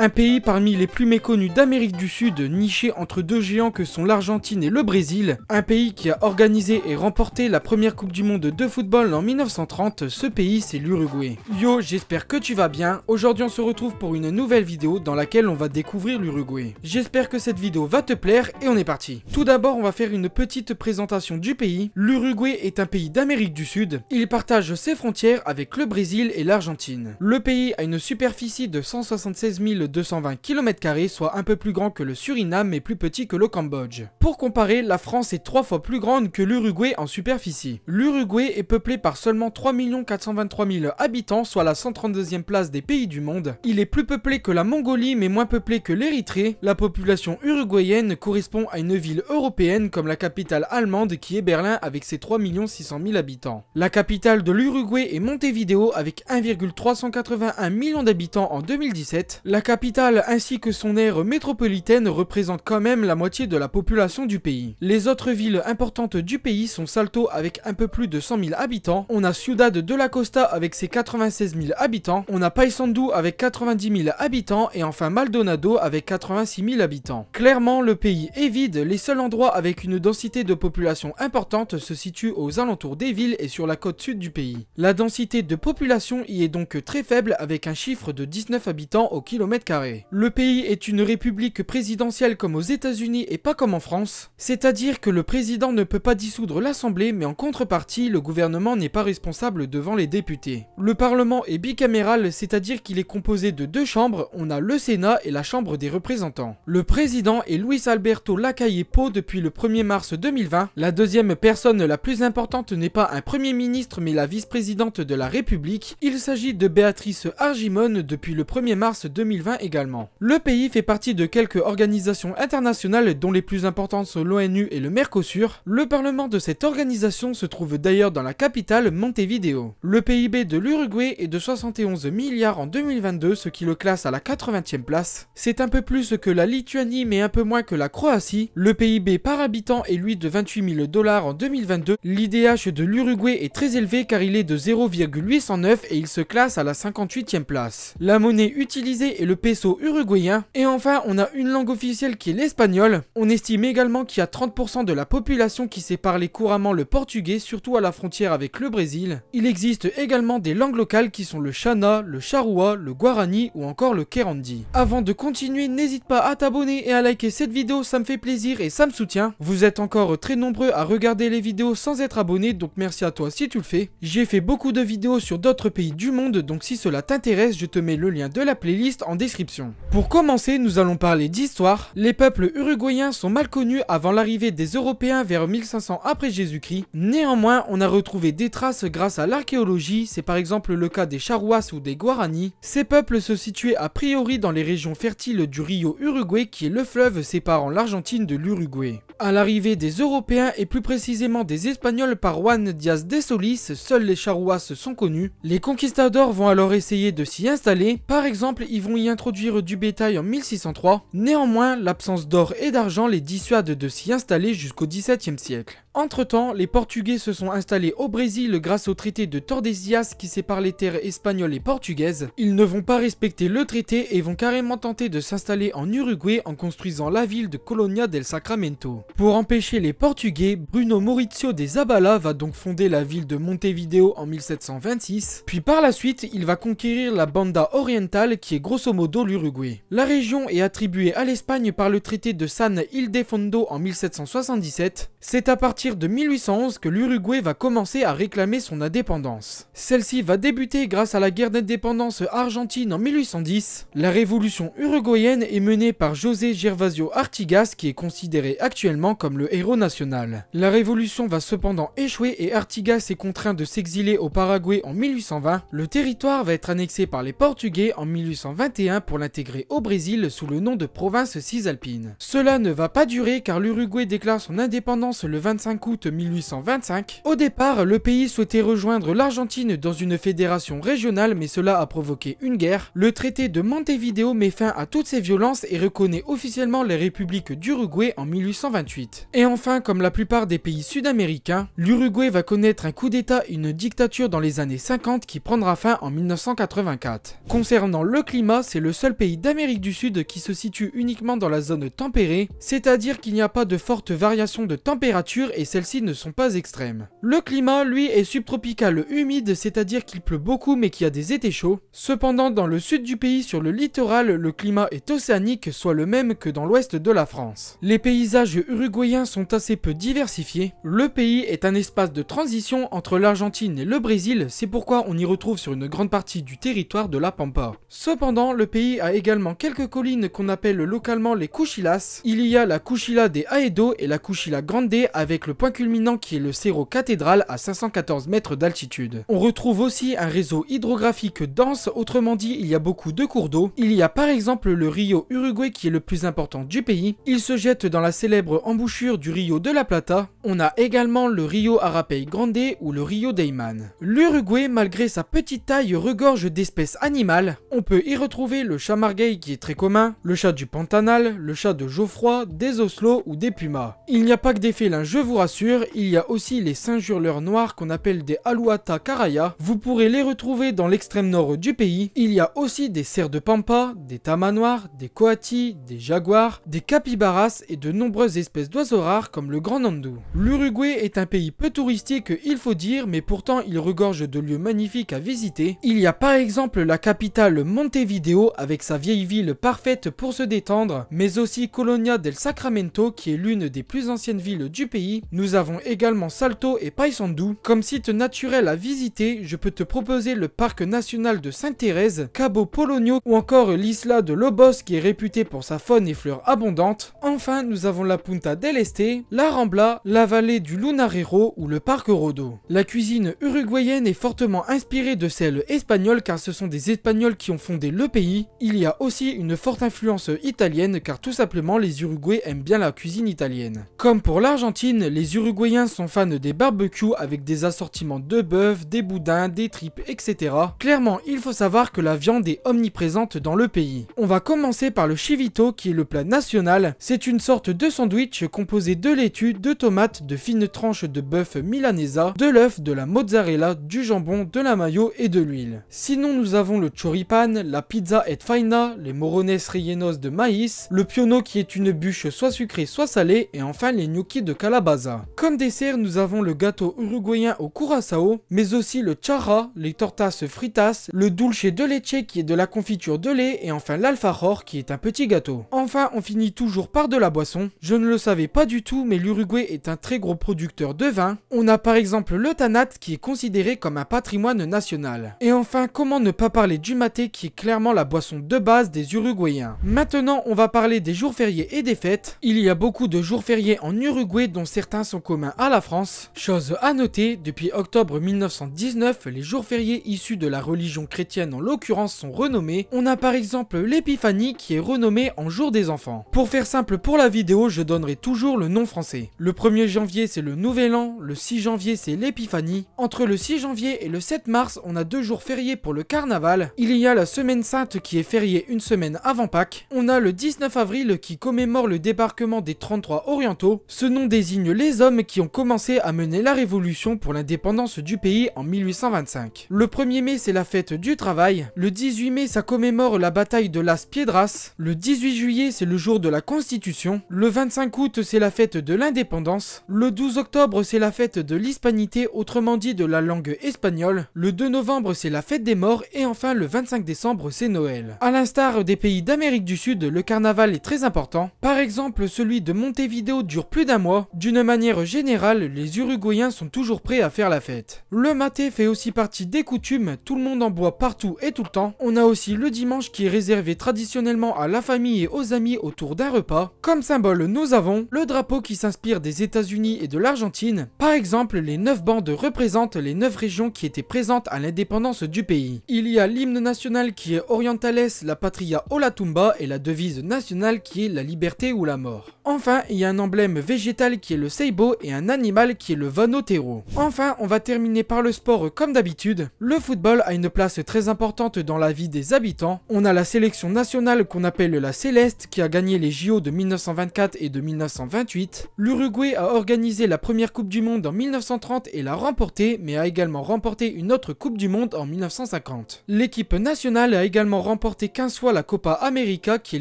Un pays parmi les plus méconnus d'Amérique du Sud, niché entre deux géants que sont l'Argentine et le Brésil. Un pays qui a organisé et remporté la première Coupe du Monde de football en 1930, ce pays c'est l'Uruguay. Yo, j'espère que tu vas bien. Aujourd'hui on se retrouve pour une nouvelle vidéo dans laquelle on va découvrir l'Uruguay. J'espère que cette vidéo va te plaire et on est parti. Tout d'abord on va faire une petite présentation du pays. L'Uruguay est un pays d'Amérique du Sud. Il partage ses frontières avec le Brésil et l'Argentine. Le pays a une superficie de 176 220 km², soit un peu plus grand que le Suriname mais plus petit que le Cambodge. Pour comparer, la France est 3 fois plus grande que l'Uruguay en superficie. L'Uruguay est peuplé par seulement 3 423 000 habitants, soit la 132e place des pays du monde. Il est plus peuplé que la Mongolie mais moins peuplé que l'Érythrée. La population uruguayenne correspond à une ville européenne comme la capitale allemande qui est Berlin avec ses 3 600 000 habitants. La capitale de l'Uruguay est Montevideo avec 1,381 million d'habitants en 2017. La capitale ainsi que son aire métropolitaine représentent quand même la moitié de la population du pays. Les autres villes importantes du pays sont Salto avec un peu plus de 100 000 habitants, on a Ciudad de la Costa avec ses 96 000 habitants, on a Paysandú avec 90 000 habitants et enfin Maldonado avec 86 000 habitants. Clairement, le pays est vide, les seuls endroits avec une densité de population importante se situent aux alentours des villes et sur la côte sud du pays. La densité de population y est donc très faible avec un chiffre de 19 habitants au kilomètre carré. Le pays est une république présidentielle comme aux États-Unis et pas comme en France, c'est-à-dire que le président ne peut pas dissoudre l'Assemblée mais en contrepartie, le gouvernement n'est pas responsable devant les députés. Le Parlement est bicaméral, c'est-à-dire qu'il est composé de deux chambres, on a le Sénat et la Chambre des représentants. Le président est Luis Alberto Lacalle Pou depuis le 1er mars 2020. La deuxième personne la plus importante n'est pas un premier ministre mais la vice-présidente de la République. Il s'agit de Béatrice Argimon depuis le 1er mars 2020 également. Le pays fait partie de quelques organisations internationales dont les plus importantes sont l'ONU et le Mercosur. Le parlement de cette organisation se trouve d'ailleurs dans la capitale Montevideo. Le PIB de l'Uruguay est de 71 milliards en 2022, ce qui le classe à la 80e place. C'est un peu plus que la Lituanie mais un peu moins que la Croatie. Le PIB par habitant est lui de 28 000 $ en 2022. L'IDH de l'Uruguay est très élevé car il est de 0,809 et il se classe à la 58e place. La monnaie utilisée est le peso uruguayen. Et enfin, on a une langue officielle qui est l'espagnol. On estime également qu'il y a 30% de la population qui sait parler couramment le portugais, surtout à la frontière avec le Brésil. Il existe également des langues locales qui sont le Shana, le Charrua, le Guarani ou encore le Querandi. Avant de continuer, n'hésite pas à t'abonner et à liker cette vidéo, ça me fait plaisir et ça me soutient. Vous êtes encore très nombreux à regarder les vidéos sans être abonné, donc merci à toi si tu le fais. J'ai fait beaucoup de vidéos sur d'autres pays du monde, donc si cela t'intéresse, je te mets le lien de la playlist en description. Pour commencer, nous allons parler d'histoire. Les peuples uruguayens sont mal connus avant l'arrivée des Européens vers 1500 après Jésus-Christ. Néanmoins, on a retrouvé des traces grâce à l'archéologie, c'est par exemple le cas des Charruas ou des Guarani. Ces peuples se situaient a priori dans les régions fertiles du Rio Uruguay qui est le fleuve séparant l'Argentine de l'Uruguay. À l'arrivée des Européens et plus précisément des Espagnols par Juan Díaz de Solís, seuls les Charruas sont connus. Les conquistadors vont alors essayer de s'y installer, par exemple ils vont y introduire du bétail en 1603. Néanmoins, l'absence d'or et d'argent les dissuade de s'y installer jusqu'au XVIIe siècle. Entre-temps, les Portugais se sont installés au Brésil grâce au traité de Tordesillas qui sépare les terres espagnoles et portugaises. Ils ne vont pas respecter le traité et vont carrément tenter de s'installer en Uruguay en construisant la ville de Colonia del Sacramento. Pour empêcher les Portugais, Bruno Maurizio de Zabala va donc fonder la ville de Montevideo en 1726, puis par la suite, il va conquérir la Banda Orientale qui est grosso modo l'Uruguay. La région est attribuée à l'Espagne par le traité de San Ildefonso en 1777. C'est à partir de 1811 que l'Uruguay va commencer à réclamer son indépendance. Celle-ci va débuter grâce à la guerre d'indépendance argentine en 1810. La révolution uruguayenne est menée par José Gervasio Artigas qui est considéré actuellement comme le héros national. La révolution va cependant échouer et Artigas est contraint de s'exiler au Paraguay en 1820. Le territoire va être annexé par les Portugais en 1821 pour l'intégrer au Brésil sous le nom de province cisalpine. Cela ne va pas durer car l'Uruguay déclare son indépendance le 25 août 1825. Au départ, le pays souhaitait rejoindre l'Argentine dans une fédération régionale mais cela a provoqué une guerre. Le traité de Montevideo met fin à toutes ces violences et reconnaît officiellement les républiques d'Uruguay en 1825. 1928. Et enfin, comme la plupart des pays sud-américains, l'Uruguay va connaître un coup d'état et une dictature dans les années 50 qui prendra fin en 1984. Concernant le climat, c'est le seul pays d'Amérique du Sud qui se situe uniquement dans la zone tempérée, c'est-à-dire qu'il n'y a pas de fortes variations de température et celles-ci ne sont pas extrêmes. Le climat, lui, est subtropical humide, c'est-à-dire qu'il pleut beaucoup mais qu'il y a des étés chauds. Cependant, dans le sud du pays, sur le littoral, le climat est océanique, soit le même que dans l'ouest de la France. Les paysages uruguayens sont assez peu diversifiés. Le pays est un espace de transition entre l'Argentine et le Brésil, c'est pourquoi on y retrouve sur une grande partie du territoire de la Pampa. Cependant, le pays a également quelques collines qu'on appelle localement les Cuchillas. Il y a la Cuchilla de Aedo et la Cuchilla Grande avec le point culminant qui est le Cerro Catedral à 514 mètres d'altitude. On retrouve aussi un réseau hydrographique dense, autrement dit il y a beaucoup de cours d'eau. Il y a par exemple le Rio Uruguay qui est le plus important du pays. Il se jette dans la célèbre embouchure du Rio de la Plata. On a également le Rio Arapey Grande ou le Rio Dayman. L'Uruguay, malgré sa petite taille, regorge d'espèces animales. On peut y retrouver le chat margueil qui est très commun, le chat du Pantanal, le chat de Geoffroy, des oslots ou des pumas. Il n'y a pas que des félins, je vous rassure, il y a aussi les singes hurleurs noirs qu'on appelle des Alouatta caraya. Vous pourrez les retrouver dans l'extrême nord du pays. Il y a aussi des cerfs de pampa, des tamas noirs, des coatis, des jaguars, des capybaras et de nombreuses espèces d'oiseaux rares comme le grand nandou. L'Uruguay est un pays peu touristique, il faut dire, mais pourtant il regorge de lieux magnifiques à visiter. Il y a par exemple la capitale Montevideo avec sa vieille ville parfaite pour se détendre, mais aussi Colonia del Sacramento qui est l'une des plus anciennes villes du pays. Nous avons également Salto et Paysandú. Comme site naturel à visiter, je peux te proposer le parc national de Sainte-Thérèse, Cabo Polonio ou encore l'Isla de Lobos qui est réputée pour sa faune et fleurs abondantes. Enfin, nous avons la Punta del Este, la Rambla, la vallée du Lunarero ou le parc Rodo. La cuisine uruguayenne est fortement inspirée de celle espagnole car ce sont des Espagnols qui ont fondé le pays. Il y a aussi une forte influence italienne car tout simplement les Uruguayens aiment bien la cuisine italienne. Comme pour l'Argentine, les Uruguayens sont fans des barbecues avec des assortiments de bœuf, des boudins, des tripes, etc. Clairement, il faut savoir que la viande est omniprésente dans le pays. On va commencer par le chivito qui est le plat national. C'est une sorte de sandwich composé de laitue, de tomates, de fines tranches de bœuf milanesa, de l'œuf, de la mozzarella, du jambon, de la mayo et de l'huile. Sinon, nous avons le choripan, la pizza et faina, les morones rellenos de maïs, le piono qui est une bûche soit sucrée soit salée et enfin les gnocchis de calabaza. Comme dessert, nous avons le gâteau uruguayen au curaçao, mais aussi le charra, les tortas fritas, le dulce de leche qui est de la confiture de lait et enfin l'alfajor qui est un petit gâteau. Enfin, on finit toujours par de la boisson. Je ne le savais pas du tout, mais l'Uruguay est un très gros producteur de vin. On a par exemple le tanat qui est considéré comme un patrimoine national. Et enfin, comment ne pas parler du maté qui est clairement la boisson de base des Uruguayens. Maintenant, on va parler des jours fériés et des fêtes. Il y a beaucoup de jours fériés en Uruguay dont certains sont communs à la France. Chose à noter, depuis octobre 1919, les jours fériés issus de la religion chrétienne en l'occurrence sont renommés. On a par exemple l'épiphanie qui est renommée en jour des enfants. Pour faire simple pour la vidéo, je donnerai toujours le nom français. Le 1er janvier c'est le nouvel an, le 6 janvier c'est l'épiphanie. Entre le 6 janvier et le 7 mars, on a 2 jours fériés pour le carnaval. Il y a la semaine sainte qui est fériée une semaine avant Pâques. On a le 19 avril qui commémore le débarquement des 33 orientaux. Ce nom désigne les hommes qui ont commencé à mener la révolution pour l'indépendance du pays en 1825. Le 1er mai c'est la fête du travail. Le 18 mai ça commémore la bataille de Las Piedras. Le 18 juillet c'est le jour de la Constitution. Le 25 août c'est la fête de l'indépendance. Le 12 octobre c'est la fête de l'hispanité, autrement dit de la langue espagnole. Le 2 novembre c'est la fête des morts et enfin le 25 décembre c'est Noël. A l'instar des pays d'Amérique du Sud, le carnaval est très important. Par exemple, celui de Montevideo dure plus d'un mois. D'une manière générale, les Uruguayens sont toujours prêts à faire la fête. Le maté fait aussi partie des coutumes, tout le monde en boit partout et tout le temps. On a aussi le dimanche qui est réservé traditionnellement à la famille et aux amis autour d'un repas. Comme symbole, nous avons le drapeau qui s'inspire des États-Unis et de l'Argentine. Par exemple, les 9 bandes représentent les 9 régions qui étaient présentes à l'indépendance du pays. Il y a l'hymne national qui est Orientales, la Patria o la Tumba et la devise nationale qui est la liberté ou la mort. Enfin, il y a un emblème végétal qui est le ceibo et un animal qui est le vanotero. Enfin, on va terminer par le sport comme d'habitude. Le football a une place très importante dans la vie des habitants. On a la sélection nationale qu'on appelle la Céleste qui a gagné les JO de 1924 et de 1928. L'Uruguay a organisé la première Coupe du Monde en 1930 et l'a remportée, mais a également remporté une autre Coupe du Monde en 1950. L'équipe nationale a également remporté 15 fois la Copa América, qui est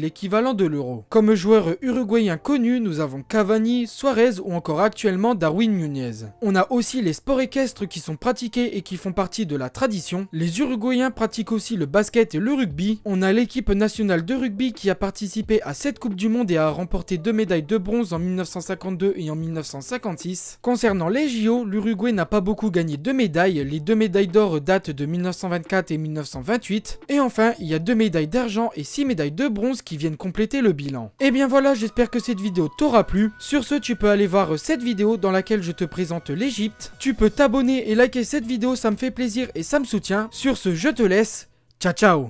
l'équivalent de l'Euro. Comme joueurs uruguayens connus, nous avons Cavani, Suarez ou encore actuellement Darwin Núñez. On a aussi les sports équestres qui sont pratiqués et qui font partie de la tradition. Les Uruguayens pratiquent aussi le basket et le rugby. On a l'équipe nationale de rugby qui a participé à 7 Coupes du Monde et a remporté 2 médailles de bronze en 1952 et en 1956. Concernant les JO, l'Uruguay n'a pas beaucoup gagné de médailles. Les 2 médailles d'or datent de 1924 et 1928. Et enfin, il y a 2 médailles d'argent et 6 médailles de bronze qui viennent compléter le bilan. Et bien voilà, j'espère que cette vidéo t'aura plu. Sur ce, tu peux aller voir cette vidéo dans laquelle je te présente l'Égypte. Tu peux t'abonner et liker cette vidéo, ça me fait plaisir et ça me soutient. Sur ce, je te laisse. Ciao ciao.